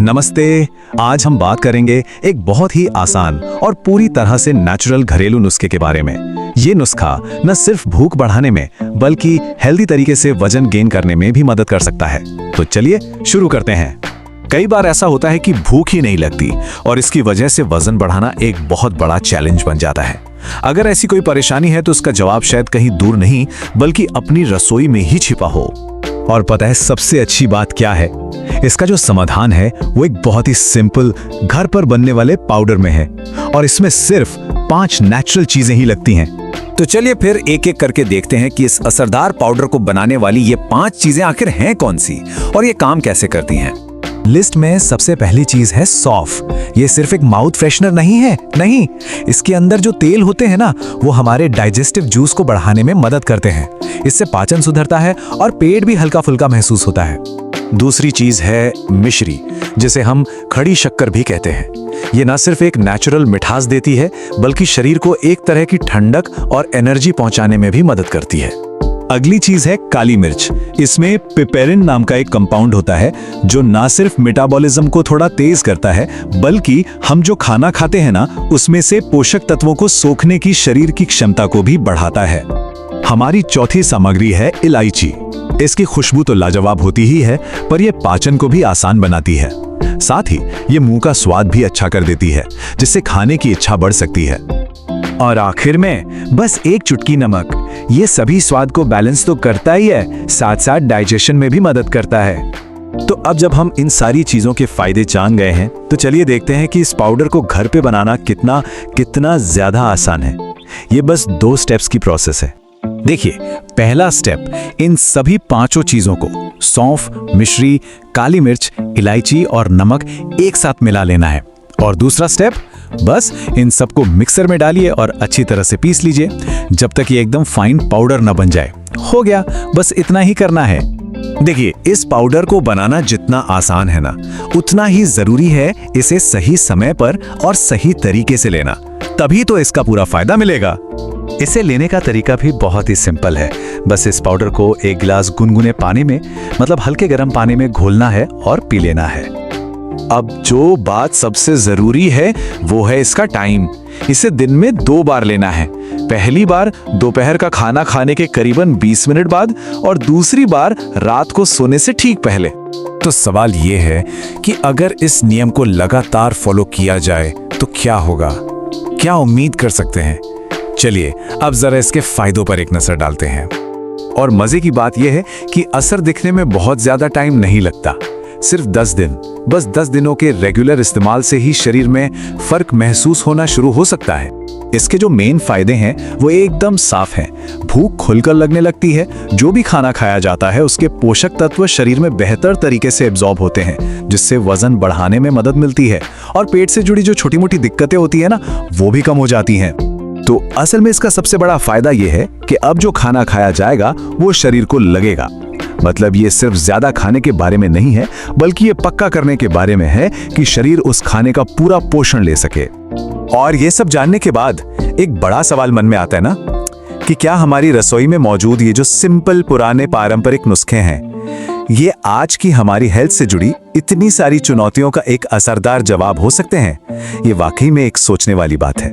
नमस्ते। आज हम बात करेंगे एक बहुत ही आसान और पूरी तरह से नेचुरल घरेलू नुस्खे के बारे में। ये नुस्खा न सिर्फ भूख बढ़ाने में बल्कि हेल्दी तरीके से वजन गेन करने में भी मदद कर सकता है। तो चलिए शुरू करते हैं। कई बार ऐसा होता है कि भूख ही नहीं लगती और इसकी वजह से वजन बढ़ाना एक बहुत बड़ा चैलेंज बन जाता है। अगर ऐसी कोई परेशानी है तो उसका जवाब शायद कहीं दूर नहीं बल्कि अपनी रसोई में ही छिपा हो। और पता है सबसे अच्छी बात क्या है? इसका जो समाधान है वो एक बहुत ही सिंपल घर पर बनने वाले पाउडर में है और इसमें सिर्फ 5 नेचुरल चीजें ही लगती हैं। तो चलिए फिर एक एक करके देखते हैं कि इस असरदार पाउडर को बनाने वाली ये 5 चीजें आखिर हैं कौन सी और ये काम कैसे करती हैं। लिस्ट में सबसे पहली चीज है सौंफ। ये सिर्फ एक माउथ फ्रेशनर नहीं है, नहीं, इसके अंदर जो तेल होते हैं ना वो हमारे डाइजेस्टिव जूस को बढ़ाने में मदद करते हैं। इससे पाचन सुधरता है और पेट भी हल्का फुल्का महसूस होता है। दूसरी चीज है मिश्री, जिसे हम खड़ी शक्कर भी कहते हैं। ये ना सिर्फ एक नेचुरल मिठास देती है बल्कि शरीर को एक तरह की ठंडक और एनर्जी पहुंचाने में भी मदद करती है। अगली चीज है काली मिर्च। इसमें पिपेरिन नाम का एक कंपाउंड होता है जो ना सिर्फ मेटाबॉलिज्म को थोड़ा तेज करता है बल्कि हम जो खाना खाते हैं ना उसमें से पोषक तत्वों को सोखने की शरीर की क्षमता को भी बढ़ाता है। हमारी चौथी सामग्री है इलायची। इसकी खुशबू तो लाजवाब होती ही है पर यह पाचन को भी आसान बनाती है। साथ ही ये मुंह का स्वाद भी अच्छा कर देती है जिससे खाने की इच्छा बढ़ सकती है। और आखिर में बस एक चुटकी नमक। ये सभी स्वाद को बैलेंस तो करता ही है, साथ साथ डाइजेशन में भी मदद करता है। तो अब जब हम इन सारी चीजों के फायदे जान गए हैं तो चलिए देखते हैं कि इस पाउडर को घर पे बनाना कितना ज्यादा आसान है। ये बस 2 स्टेप्स की प्रोसेस है। देखिए, पहला स्टेप इन सभी 5 चीजों को सौंफ, मिश्री, काली मिर्च, इलायची और नमक एक साथ मिला लेना है। और दूसरा स्टेप, बस इन सबको मिक्सर में डालिए और अच्छी तरह से पीस लीजिए जब तक ये एकदम फाइन पाउडर ना बन जाए। हो गया, बस इतना ही करना है। देखिए, इस पाउडर को बनाना जितना आसान है ना उतना ही जरूरी है इसे सही समय पर और सही तरीके से लेना, तभी तो इसका पूरा फायदा मिलेगा। इसे लेने का तरीका भी बहुत ही सिंपल है। बस इस पाउडर को 1 गिलास गुनगुने पानी में, मतलब हल्के गर्म पानी में घोलना है और पी लेना है। अब जो बात सबसे जरूरी है वो है इसका टाइम। इसे दिन में 2 बार लेना है। पहली बार दोपहर का खाना खाने के करीबन 20 मिनट बाद और दूसरी बार रात को सोने से ठीक पहले। तो सवाल ये है कि अगर इस नियम को लगातार फॉलो किया जाए तो क्या होगा, क्या उम्मीद कर सकते हैं? चलिए अब जरा इसके फायदों पर एक नजर डालते हैं। और मजे की बात यह है कि असर दिखने में बहुत ज्यादा टाइम नहीं लगता, सिर्फ 10 दिन। बस 10 दिनों के रेगुलर इस्तेमाल से ही शरीर में फर्क महसूस होना शुरू हो सकता है। इसके जो मेन फायदे हैं वो एकदम साफ हैं। भूख खुलकर लगने लगती है, जो भी खाना खाया जाता है उसके पोषक तत्व शरीर में बेहतर तरीके से एब्जॉर्ब होते हैं जिससे वजन बढ़ाने में मदद मिलती है और पेट से जुड़ी जो छोटी मोटी दिक्कतें होती है ना वो भी कम हो जाती हैं। तो असल में इसका सबसे बड़ा फायदा ये है कि अब जो खाना खाया जाएगा वो शरीर को लगेगा। मतलब ये सिर्फ ज्यादा खाने के बारे में नहीं है बल्कि ये पक्का करने के बारे में है कि शरीर उस खाने का पूरा पोषण ले सके। और ये सब जानने के बाद एक बड़ा सवाल मन में आता है ना कि क्या हमारी रसोई में मौजूद ये जो सिंपल पुराने पारंपरिक नुस्खे हैं ये आज की हमारी हेल्थ से जुड़ी इतनी सारी चुनौतियों का एक असरदार जवाब हो सकते हैं? ये वाकई में एक सोचने वाली बात है।